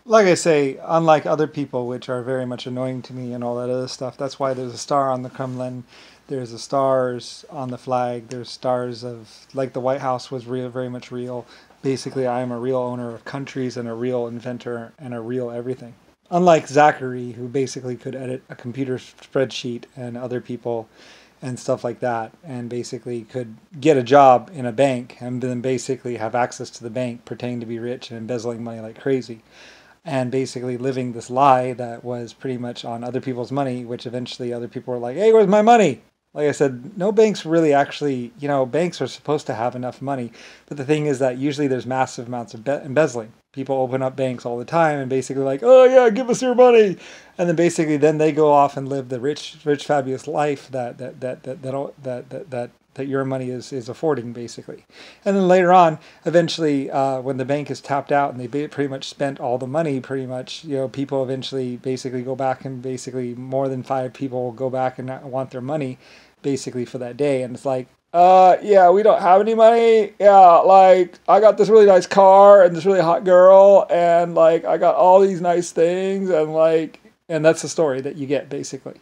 Like I say, unlike other people, which are very much annoying to me and all that other stuff, that's why there's a star on the Kremlin. There's a stars on the flag. There's stars of, like the White House was real, very much real. Basically, I am a real owner of countries and a real inventor and a real everything. Unlike Zachary, who basically could edit a computer spreadsheet and other people and stuff like that, and basically could get a job in a bank and then basically have access to the bank, pretending to be rich and embezzling money like crazy, and basically living this lie that was pretty much on other people's money, which eventually other people were like, hey, where's my money? Like I said, no banks really actually, banks are supposed to have enough money. But the thing is that usually there's massive amounts of embezzling. People open up banks all the time and basically like, oh yeah, give us your money. And then basically then they go off and live the rich, fabulous life that your money is affording, basically. And then later on, eventually, when the bank is tapped out and they pretty much spent all the money, pretty much, people eventually basically go back and basically more than 5 people go back and want their money, basically for that day. And it's like, yeah, we don't have any money. Yeah, like I got this really nice car and this really hot girl, and like I got all these nice things, and like, and that's the story that you get basically.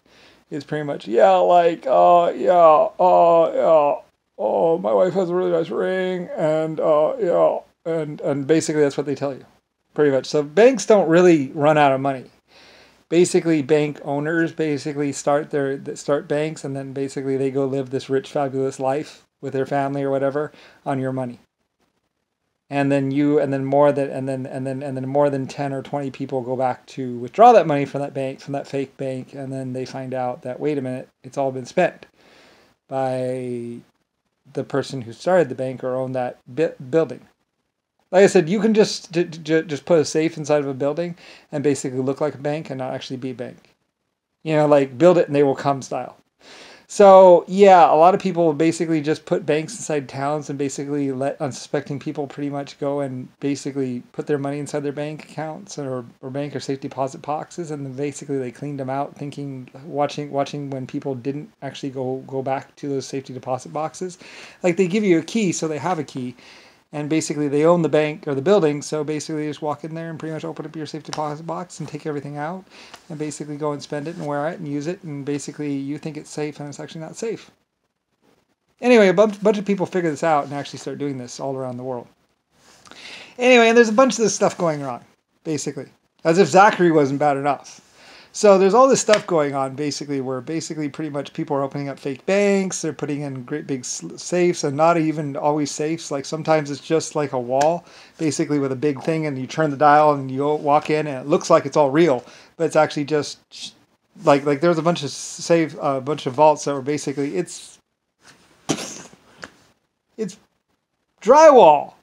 Is pretty much, yeah, like, yeah, yeah, oh, my wife has a really nice ring, and, yeah, and basically that's what they tell you, pretty much. So banks don't really run out of money. Basically, bank owners basically start banks, and then basically they go live this rich, fabulous life with their family or whatever on your money. And then more than 10 or 20 people go back to withdraw that money from that bank, from that fake bank, and then they find out that, wait a minute, it's all been spent by the person who started the bank or owned that building. Like I said, you can just put a safe inside of a building and basically look like a bank and not actually be a bank. Like build it and they will come style. So, yeah, a lot of people basically just put banks inside towns and basically let unsuspecting people pretty much go and basically put their money inside their bank accounts or bank or safe deposit boxes, and then basically they cleaned them out, watching when people didn't actually go back to those safety deposit boxes. Like they give you a key, so they have a key. And basically they own the bank or the building, so basically you just walk in there and pretty much open up your safe deposit box and take everything out and basically go and spend it and wear it and use it, and basically you think it's safe and it's actually not safe. Anyway, a bunch of people figure this out and actually start doing this all around the world. Anyway, and there's a bunch of this stuff going on, basically. As if Zachary wasn't bad enough. So there's all this stuff going on, basically, where basically pretty much people are opening up fake banks. They're putting in great big safes, and not even always safes. Like sometimes it's just like a wall, basically with a big thing, and you turn the dial and you walk in, and it looks like it's all real, but it's actually just like there's a bunch of bunch of vaults that were basically it's drywall.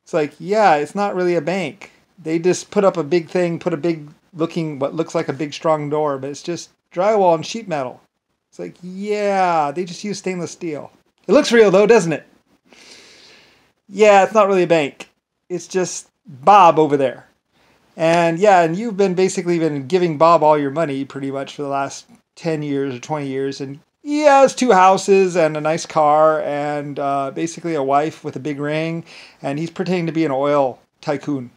It's like, yeah, it's not really a bank. They just put up a big thing, put a big looking what looks like a big strong door, but it's just drywall and sheet metal. It's like, yeah, they just use stainless steel. It looks real though, doesn't it? Yeah, it's not really a bank. It's just Bob over there. And yeah, and you've been basically been giving Bob all your money pretty much for the last 10 years or 20 years. And he has 2 houses and a nice car and basically a wife with a big ring. And he's pretending to be an oil tycoon.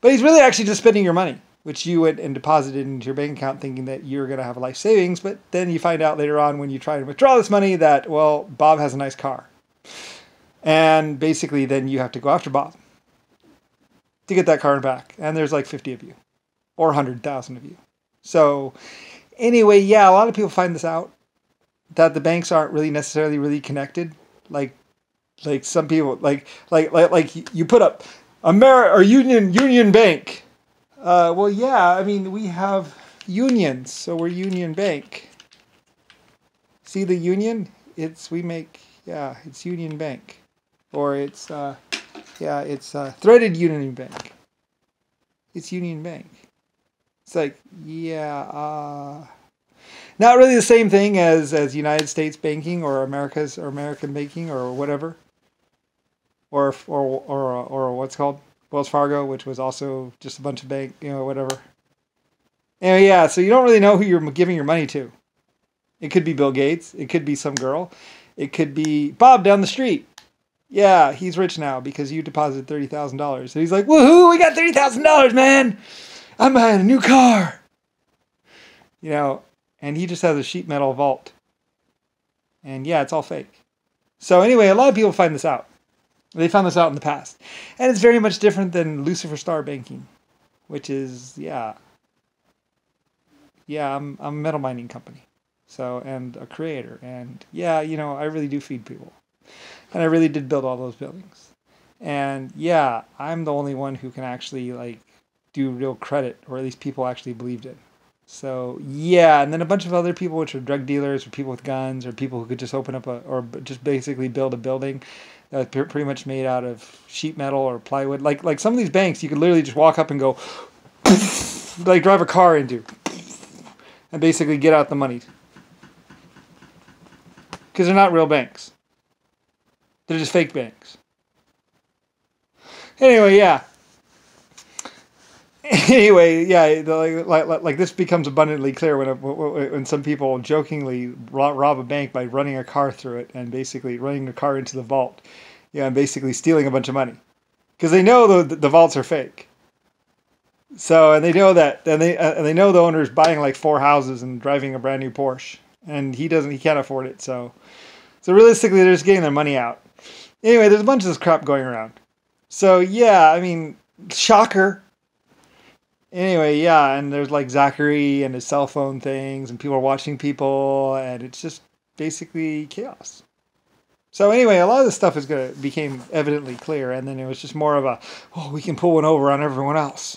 But he's really actually just spending your money, which you went and deposited into your bank account thinking that you're going to have a life savings. But then you find out later on when you try to withdraw this money that, well, Bob has a nice car. And basically then you have to go after Bob to get that car back. And there's like 50 of you or 100,000 of you. So anyway, yeah, a lot of people find this out, that the banks aren't really necessarily really connected. Like some people, like you put up Union Bank. Well, yeah, I mean, we have unions, so we're Union Bank. See the union? It's Union Bank. Or it's Threaded Union Bank. It's Union Bank. It's like, yeah, not really the same thing as United States banking or American banking or whatever. Or what's called Wells Fargo, which was also just a bunch of bank, whatever. Anyway, yeah, so you don't really know who you're giving your money to. It could be Bill Gates. It could be some girl. It could be Bob down the street. Yeah, he's rich now because you deposited $30,000. So he's like, woohoo, we got $30,000, man. I'm buying a new car. You know, and he just has a sheet metal vault. And yeah, it's all fake. So anyway, a lot of people find this out. They found this out in the past. And it's very much different than Lusifer Star banking, which is, yeah, I'm a metal mining company. So, and a creator. And yeah, you know, I really do feed people. And I really did build all those buildings. And yeah, I'm the only one who can actually like do real credit, or at least people actually believed it. So yeah, and then a bunch of other people, which are drug dealers or people with guns or people who could just open up or just basically build a building that was pretty much made out of sheet metal or plywood. Like some of these banks, you could literally just walk up and go, like drive a car into, and basically get out the money. Because they're not real banks. They're just fake banks. Anyway, yeah. Anyway, yeah, like this becomes abundantly clear when some people jokingly rob a bank by running a car through it and basically running the car into the vault, yeah, and basically stealing a bunch of money, because they know the vaults are fake. So, and they know that, and they know the owner's buying like 4 houses and driving a brand new Porsche, and he can't afford it. So realistically, they're just getting their money out. Anyway, there's a bunch of this crap going around. So yeah, I mean, shocker. Anyway, yeah, and there's like Zachary and his cell phone things, and people are watching people, and it's just basically chaos. So anyway, a lot of this stuff became evidently clear, and then it was just more of a, oh, we can pull one over on everyone else.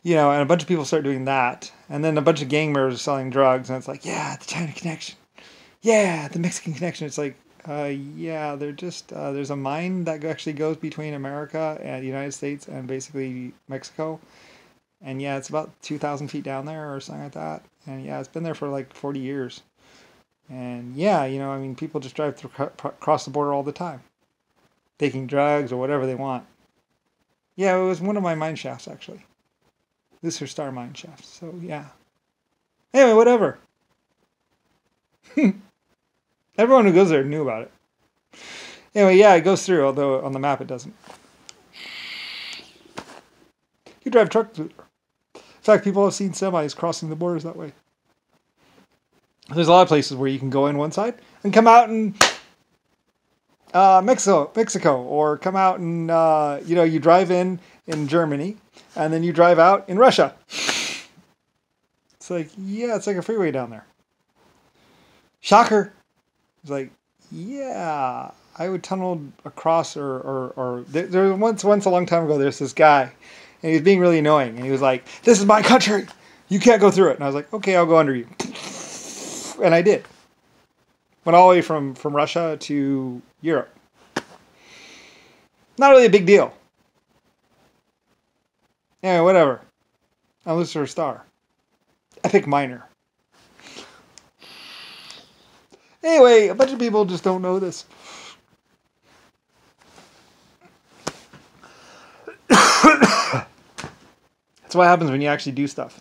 You know, and a bunch of people start doing that, and then a bunch of gang members are selling drugs, and it's like, yeah, the China connection. Yeah, the Mexican connection. It's like, yeah, they're just, there's a mine that actually goes between America and the United States and basically Mexico. And yeah, it's about 2,000 feet down there or something like that. And yeah, it's been there for like 40 years. And yeah, you know, I mean, people just drive across the border all the time, taking drugs or whatever they want. Yeah, it was one of my mine shafts, actually. Lusifer Star mine shafts. So yeah. Anyway, whatever. Everyone who goes there knew about it. Anyway, yeah, it goes through, although on the map it doesn't. You drive truck through there. In fact, people have seen semis crossing the borders that way. There's a lot of places where you can go in one side and come out in Mexico, or come out in, you know, you drive in Germany, and then you drive out in Russia. It's like, yeah, it's like a freeway down there. Shocker. It's like, yeah, I would tunnel across, or there once a long time ago, there's this guy, and he was being really annoying, and he was like, this is my country, you can't go through it. And I was like, okay, I'll go under you. And I did. Went all the way from Russia to Europe. Not really a big deal. Anyway, whatever. I'm Lusifer Star. Epic miner. Anyway, a bunch of people just don't know this. That's what happens when you actually do stuff.